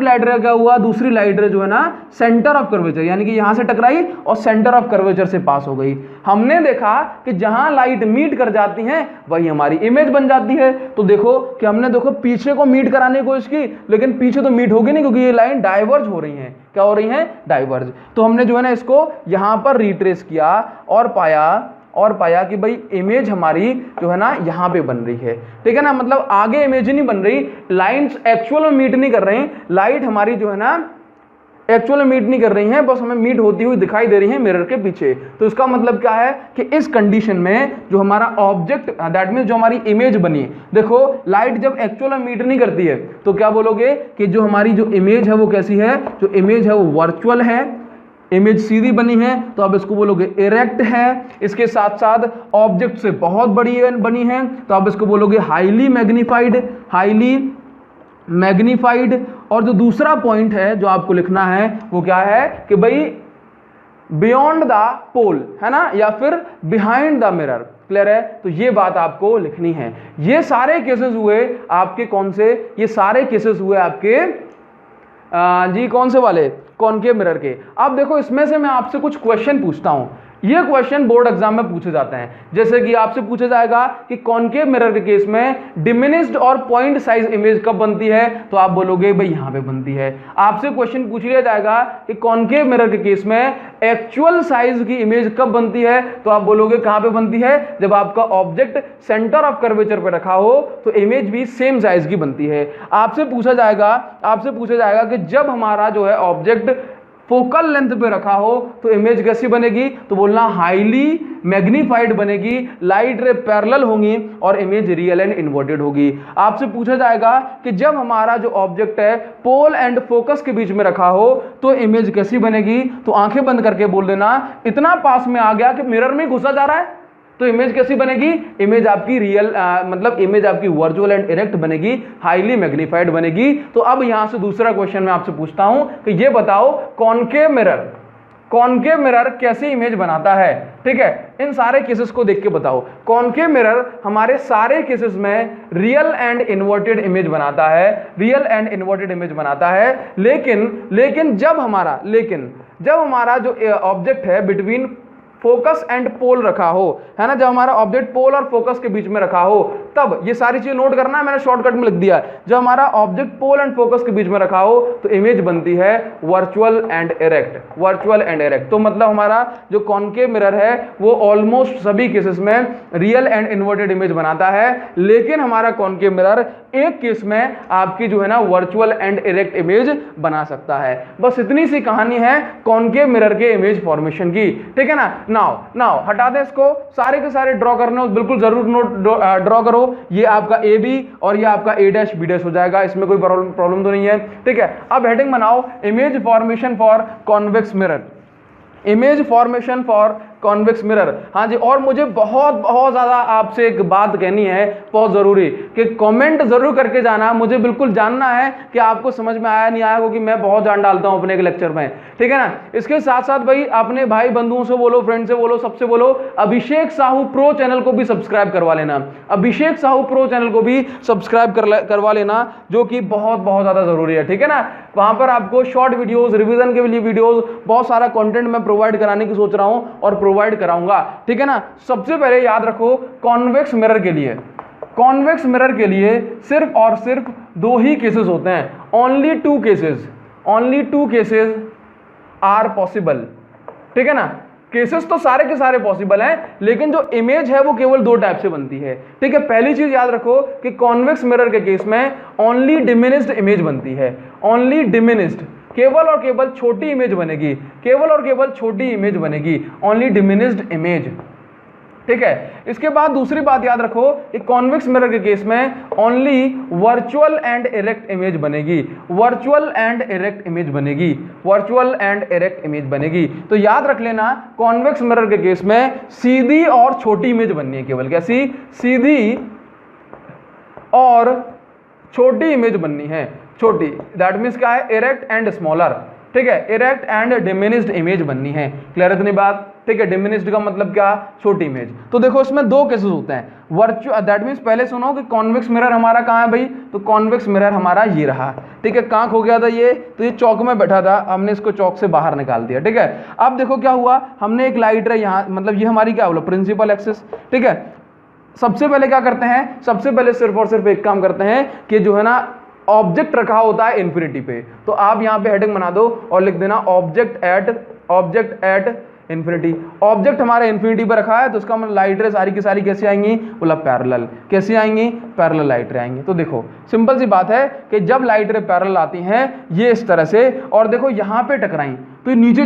लाइट रे जो है ना सेंटर ऑफ कर्वेचर, यानी कि यहां से टकराई और सेंटर ऑफ कर्वेचर से पास हो गई। हमने देखा कि जहां लाइट मीट कर जाती हैं वही हमारी इमेज बन जाती है। तो देखो कि हमने पीछे को मीट कराने की कोशिश की, लेकिन पीछे तो मीट होगी नहीं, क्योंकि ये लाइन डाइवर्ज हो रही है। क्या हो रही है, डाइवर्ज। तो हमने जो है ना इसको यहां पर रिट्रेस किया और पाया कि भाई इमेज हमारी जो है ना यहां पे बन रही है, ठीक है ना। मतलब आगे इमेज नहीं बन रही, लाइंस एक्चुअल में मीट नहीं कर रही हैं, लाइट हमारी जो है ना एक्चुअल में मीट नहीं कर रही हैं, बस हमें मीट होती हुई दिखाई दे रही हैं मिरर के पीछे। तो इसका मतलब क्या है कि इस कंडीशन में जो हमारा ऑब्जेक्ट, दैट मींस जो हमारी इमेज बनी, देखो लाइट जब एक्चुअल में मीट नहीं करती है तो क्या बोलोगे कि जो हमारी जो इमेज है वो कैसी है, जो इमेज है वो वर्चुअल है, इमेज सीधी बनी है तो आप इसको बोलोगे इरेक्ट है। इसके साथ साथ ऑब्जेक्ट से बहुत बड़ी बनी है तो आप इसको बोलोगे हाईली मैग्नीफाइड। और जो दूसरा पॉइंट है जो आपको लिखना है वो क्या है कि भाई बियॉन्ड द पोल, है ना, या फिर बिहाइंड द मिरर। क्लियर है, तो ये बात आपको लिखनी है। ये सारे केसेस हुए आपके कौन से, ये सारे केसेस हुए आपके जी कौन से वाले, कॉनकेव मिरर के। अब देखो इसमें से मैं आपसे कुछ क्वेश्चन पूछता हूं, ये क्वेश्चन बोर्ड एग्जाम में पूछे जाते हैं। जैसे कि आपसे पूछा जाएगा कि कॉनकेव मिरर के केस में डिमिनिश्ड और पॉइंट साइज इमेज कब बनती है, तो आप बोलोगे भाई यहां पे बनती है। आपसे क्वेश्चन पूछ लिया जाएगा कि कॉनकेव मिरर के केस में एक्चुअल साइज की इमेज कब बनती है, तो आप बोलोगे कहां पे बनती है, जब आपका ऑब्जेक्ट सेंटर ऑफ कर्वेचर पे रखा हो तो इमेज भी सेम साइज की बनती है। आपसे पूछा जाएगा कि जब हमारा जो है ऑब्जेक्ट फोकल लेंथ पे रखा हो तो इमेज कैसी बनेगी, तो बोलना हाईली मैग्नीफाइड बनेगी, लाइट रे पैरेलल होंगी और इमेज रियल एंड इन्वर्टेड होगी। आपसे पूछा जाएगा कि जब हमारा जो ऑब्जेक्ट है पोल एंड फोकस के बीच में रखा हो तो इमेज कैसी बनेगी, तो आंखें बंद करके बोल देना इतना पास में आ गया कि मिरर में घुसा जा रहा है, तो इमेज कैसी बनेगी, इमेज आपकी रियल मतलब इमेज आपकी वर्चुअल एंड इरेक्ट बनेगी, हाईली मैग्नीफाइड बनेगी। तो अब यहां से दूसरा क्वेश्चन मैं आपसे पूछता हूं कि ये बताओ कॉनकेव मिरर कैसे इमेज बनाता है। ठीक है, इन सारे केसेस को देख के बताओ। कॉनकेव मिरर हमारे सारे केसेस में रियल एंड इन्वर्टेड इमेज बनाता है, लेकिन जब हमारा जो ऑब्जेक्ट है बिटवीन फोकस एंड पोल रखा हो, है ना, जब हमारा ऑब्जेक्ट पोल और फोकस के बीच में रखा हो, तब ये सारी चीजें नोट करना है, मैंने शॉर्टकट में लिख दिया है। जब हमारा ऑब्जेक्ट पोल एंड फोकस के बीच में रखा हो तो इमेज बनती है वर्चुअल एंड इरेक्ट। तो मतलब हमारा जो कॉनकेव मिरर है वो ऑलमोस्ट सभी केसेस में रियल एंड इन्वर्टेड इमेज बनाता है, लेकिन हमारा कॉनकेव मिरर एक केस में आपकी जो है ना वर्चुअल एंड इरेक्ट इमेज बना सकता है। बस इतनी सी कहानी है कॉनकेव मिरर के इमेज फॉर्मेशन की। ठीक है ना। नाउ हटा दें इसको, सारे के सारे ड्रॉ करने हो बिल्कुल जरूर ड्रॉ करो। ये आपका ए बी और ये आपका ए डैश बी डैश हो जाएगा, इसमें कोई प्रॉब्लम तो नहीं है। ठीक है, अब हेडिंग बनाओ image formation for convex mirror. हाँ जी, और मुझे बहुत ज्यादा आपसे एक बात कहनी है, बहुत जरूरी, कि कमेंट जरूर करके जाना। मुझे बिल्कुल जानना है कि आपको समझ में आया नहीं आया, क्योंकि मैं बहुत जान डालता हूं अपने एक लेक्चर में। ठीक है ना। इसके साथ साथ भाई अपने भाई बंधुओं से बोलो, फ्रेंड से बोलो, सबसे बोलो अभिषेक साहू प्रो चैनल को भी सब्सक्राइब करवा लेना। अभिषेक साहू प्रो चैनल को भी सब्सक्राइब करवा लेना, जो कि बहुत ज्यादा जरूरी है। ठीक है ना। वहां पर आपको शॉर्ट वीडियोस, रिवीजन के लिए वीडियोस, बहुत सारा कंटेंट मैं प्रोवाइड कराने की सोच रहा हूं और प्रोवाइड कराऊंगा। ठीक है ना। सबसे पहले याद रखो कॉन्वेक्स मिरर के लिए सिर्फ और सिर्फ दो ही केसेस होते हैं। Only two cases are possible. ठीक है ना। केसेस तो सारे के सारे पॉसिबल हैं, लेकिन जो इमेज है वो केवल दो टाइप से बनती है, ठीक है। पहली चीज याद रखो कि कॉन्वेक्स मिरर के केस में ओनली डिमिनिश्ड इमेज बनती है, ओनली डिमिनिश्ड, केवल और केवल छोटी इमेज बनेगी, केवल और केवल छोटी इमेज बनेगी, ओनली डिमिनिश्ड इमेज, ठीक है। इसके बाद दूसरी बात याद रखो कि कॉन्वेक्स मिरर के केस में only virtual and erect image बनेगी, वर्चुअल एंड इरेक्ट इमेज बनेगी, वर्चुअल एंड इरेक्ट इमेज बनेगी। तो याद रख लेना कॉन्वेक्स मिरर के केस में सीधी और छोटी इमेज बननी है, केवल कैसी, सीधी और छोटी इमेज बननी है, छोटी, दैट मीन्स क्या है, इरेक्ट एंड स्मॉलर, ठीक है, इरेक्ट एंड डिमिनिश्ड इमेज बननी है। क्लियर है इतनी बात, ठीक है। डिमिनिश्ड का मतलब क्या, छोटी इमेज। तो देखो इसमें दो केसेस होते हैं, वर्चुअल, दैट मीन्स पहले सुनो कि कॉन्वेक्स मिरर हमारा कहाँ है भाई, तो कॉन्वेक्स मिरर हमारा ये रहा, ठीक है। कहाँ खो गया था ये, तो ये चौक में बैठा था, हमने इसको चौक से बाहर निकाल दिया, ठीक है। अब देखो क्या हुआ, हमने एक लाइट रे यहाँ, मतलब ये हमारी क्या बोलो, प्रिंसिपल एक्सिस, ठीक है। सबसे पहले क्या करते हैं, सबसे पहले सिर्फ और सिर्फ एक काम करते हैं कि जो है ना ऑब्जेक्ट रखा होता है इन्फिनिटी पे, तो आप यहाँ पे हेडिंग बना दो और लिख देना ऑब्जेक्ट एट इन्फिनिटी। ऑब्जेक्ट हमारे इन्फिनिटी पे रखा है, तो उसका मतलब लाइट रे सारी की सारी कैसे आएंगी, बोला पैरेलल, कैसे आएंगी, पैरेलल लाइट रे आएंगी। तो देखो सिंपल सी बात है कि जब लाइट रे पैरेलल आती हैं ये इस तरह से, और देखो यहाँ पे टकराई, तो नीचे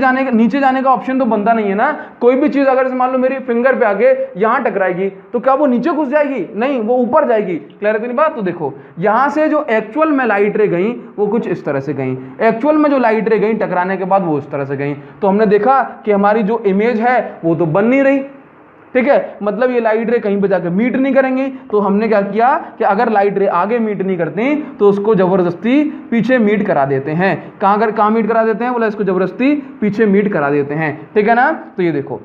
जाने का ऑप्शन तो बनता नहीं है ना। कोई भी चीज अगर मान लो मेरी फिंगर पे आके यहाँ टकराएगी तो क्या वो नीचे घुस जाएगी, नहीं, वो ऊपर जाएगी। क्लियर है इतनी बात। तो देखो यहाँ से जो एक्चुअल में लाइट रे गई वो कुछ इस तरह से गई, एक्चुअल में जो लाइट रे गई टकराने के बाद वो इस तरह से गई, तो हमने देखा कि हमारी जो इमेज है वो तो बन नहीं रही, ठीक है। मतलब ये लाइट रे कहीं पे जाकर मीट नहीं करेंगे, तो हमने क्या किया कि अगर लाइट रे आगे मीट नहीं करती तो उसको जबरदस्ती पीछे मीट करा देते हैं। कहाँ मीट करा देते हैं, बोला इसको जबरदस्ती पीछे मीट करा देते हैं, ठीक है ना। तो ये देखो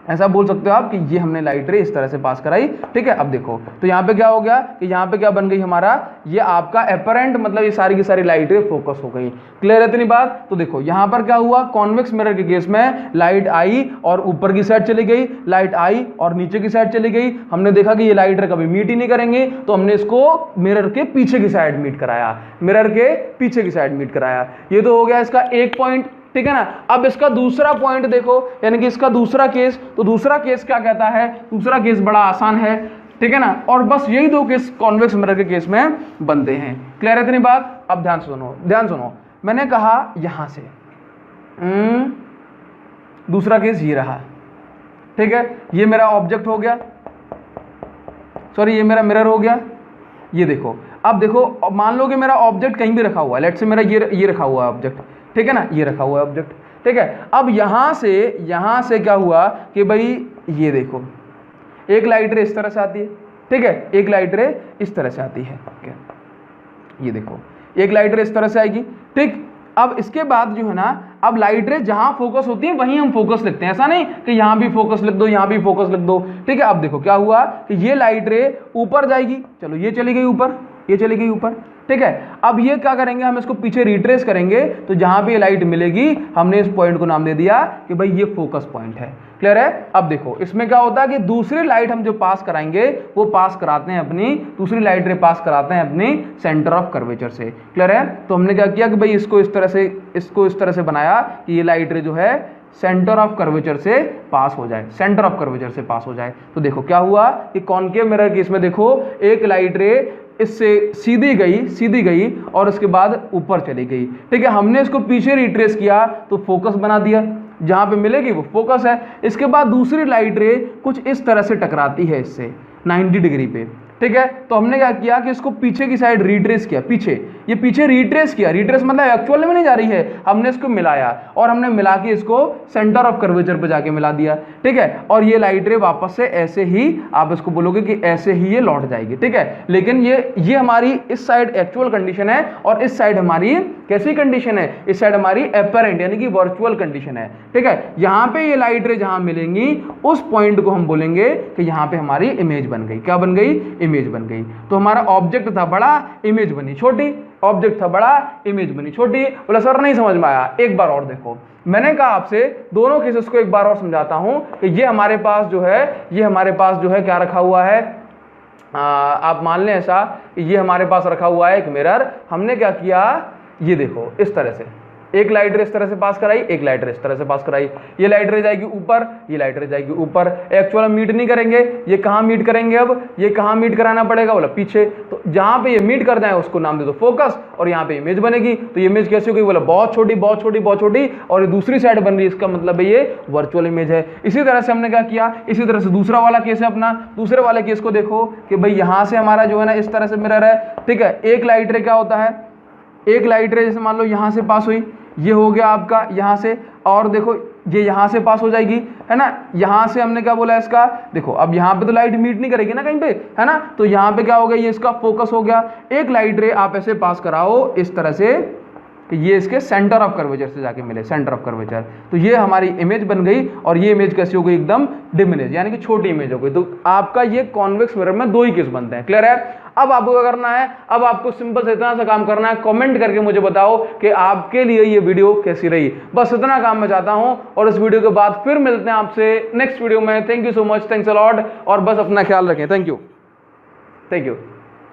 ऐसा बोल सकते हो आप कि ये हमने लाइट रे इस तरह से पास कराई, ठीक है। अब देखो तो यहाँ पे क्या हो गया कि यहाँ पे क्या बन गई हमारा, ये आपका एपरेंट, मतलब ये सारी की सारी लाइट रे फोकस हो गई। क्लियर है इतनी बात। तो देखो यहाँ पर क्या हुआ, कॉन्वेक्स मिरर के केस में लाइट आई और ऊपर की साइड चली गई, लाइट आई और नीचे की साइड चली गई। हमने देखा कि ये लाइट रे कभी मीट ही नहीं करेंगे, तो हमने इसको मिरर के पीछे की साइड मीट कराया, मिरर के पीछे की साइड मीट कराया। ये तो हो गया इसका एक पॉइंट, ठीक है ना। अब इसका दूसरा पॉइंट देखो, यानी कि इसका दूसरा केस, तो दूसरा केस क्या कहता है, दूसरा केस बड़ा आसान है, ठीक है ना। और बस यही दो केस कॉन्वेक्स मिरर के केस में बनते हैं। क्लियर है इतनी बात। अब ध्यान सुनो, मैंने कहा यहां से दूसरा केस ये रहा, ठीक है। ये मेरा ऑब्जेक्ट हो गया, सॉरी ये मेरा मिरर हो गया। ये देखो, अब देखो मान लो कि मेरा ऑब्जेक्ट कहीं भी रखा हुआ है, लेट्स से मेरा ये रखा हुआ है ऑब्जेक्ट, ठीक है ना, ये रखा हुआ है ऑब्जेक्ट, ठीक है। अब यहाँ से क्या हुआ कि भाई ये देखो एक लाइट रे इस तरह से आती है, ठीक है, एक लाइट रे इस तरह से आती है, ये देखो एक लाइट रे इस तरह से आएगी, ठीक। अब इसके बाद जो है ना, अब लाइट रे जहां फोकस होती है वहीं हम फोकस लिखते हैं, ऐसा नहीं कि यहां भी फोकस लिख दो, यहां भी फोकस लिख दो, ठीक है। अब देखो क्या हुआ कि ये लाइट रे ऊपर जाएगी, चलो ये चली गई ऊपर, ये चली गई ऊपर, ठीक है। अब ये क्या करेंगे, हम इसको पीछे रिट्रेस करेंगे, तो जहां पे ये लाइट मिलेगी हमने इस पॉइंट को नाम दे दिया कि भाई ये फोकस पॉइंट है। क्लियर है। अब देखो इसमें क्या होता है कि दूसरी लाइट हम जो पास कराएंगे वो पास कराते हैं अपनी, दूसरी लाइट रे पास कराते हैं अपनी सेंटर ऑफ कर्वेचर से। क्लियर है। तो हमने क्या किया कि भाई इसको इस तरह से बनाया कि ये लाइट रे जो है सेंटर ऑफ कर्वेचर से पास हो जाए, सेंटर ऑफ कर्वेचर से पास हो जाए। तो देखो क्या हुआ कि कॉनकेव मिरर केस में देखो एक लाइट रे इससे सीधी गई और उसके बाद ऊपर चली गई, ठीक है। हमने इसको पीछे रिट्रेस किया तो फोकस बना दिया, जहां पे मिलेगी वो फोकस है। इसके बाद दूसरी लाइट रे कुछ इस तरह से टकराती है इससे 90 डिग्री पे, ठीक है। तो हमने क्या किया कि इसको पीछे की साइड रिट्रेस किया, पीछे रिट्रेस किया, रिट्रेस मतलब एक्चुअल में नहीं जा रही है, हमने इसको मिलाया और हमने मिला के इसको सेंटर ऑफ कर्वेचर पे जाके मिला दिया, ठीक है। और ये लाइट रे वापस से ऐसे ही, आप इसको बोलोगे कि ऐसे ही ये लौट जाएगी, ठीक है। लेकिन ये हमारी इस साइड एक्चुअल कंडीशन है और इस साइड हमारी कैसी कंडीशन है, इस साइड हमारी एपरेंट यानी कि वर्चुअल कंडीशन है, ठीक है। यहाँ पे ये लाइट रे जहां मिलेंगी उस पॉइंट को हम बोलेंगे कि यहाँ पे हमारी इमेज बन गई। क्या बन गई, इमेज बन गई। तो हमारा ऑब्जेक्ट था बड़ा, इमेज बनी छोटी, ऑब्जेक्ट था बड़ा, इमेज बनी छोटी। बोला सर नहीं समझ में आया, एक बार और देखो। मैंने कहा आपसे दोनों केसेस को एक बार और समझाता हूं कि ये हमारे पास जो है क्या रखा हुआ है, आप मान लें ऐसा, ये हमारे पास रखा हुआ है एक मिरर। हमने क्या किया, ये देखो इस तरह से, एक लाइट रे इस तरह से पास कराई, एक लाइट रे इस तरह से पास कराई, ये लाइट रे जाएगी ऊपर, ये लाइट रे जाएगी ऊपर। एक्चुअल मीट नहीं करेंगे, ये कहाँ मीट करेंगे, अब ये कहाँ मीट कराना पड़ेगा, बोला पीछे। तो जहां पे ये मीट करना है उसको नाम दे दो फोकस, और यहाँ पे इमेज बनेगी। तो ये इमेज कैसे होगी, बोला बहुत छोटी बहुत छोटी बहुत छोटी, और ये दूसरी साइड बन रही है, इसका मतलब है ये वर्चुअल इमेज है। इसी तरह से हमने क्या किया, इसी तरह से दूसरा वाला केस है अपना। दूसरे वाले केस को देखो कि भाई यहां से हमारा जो है ना इस तरह से मिरर है, ठीक है। एक लाइट रे क्या होता है, एक लाइट रे जैसे मान लो यहां से पास हुई, ये हो गया आपका यहां से, और देखो ये यहां से पास हो जाएगी, है ना। यहां से हमने क्या बोला इसका, देखो अब यहां पे तो लाइट मीट नहीं करेगी ना कहीं पे, है ना। तो यहां पे क्या हो गया, ये इसका फोकस हो गया। एक लाइट रे आप ऐसे पास कराओ इस तरह से कि ये इसके सेंटर ऑफ कर्वेचर से जाके मिले, सेंटर ऑफ कर्वेचर। तो ये हमारी इमेज बन गई, और ये इमेज कैसी हो गई, एकदम डिम इमेज, यानी कि छोटी इमेज हो गई। तो आपका ये कॉन्वेक्स मिरर में दो ही केस बनते हैं। क्लियर है। अब आपको क्या करना है, अब आपको सिंपल से इतना सा काम करना है, कमेंट करके मुझे बताओ कि आपके लिए ये वीडियो कैसी रही। बस इतना काम मैं चाहता हूं, और इस वीडियो के बाद फिर मिलते हैं आपसे नेक्स्ट वीडियो में। Thank you so much, thanks a lot, और बस अपना ख्याल रखें। Thank you, thank you.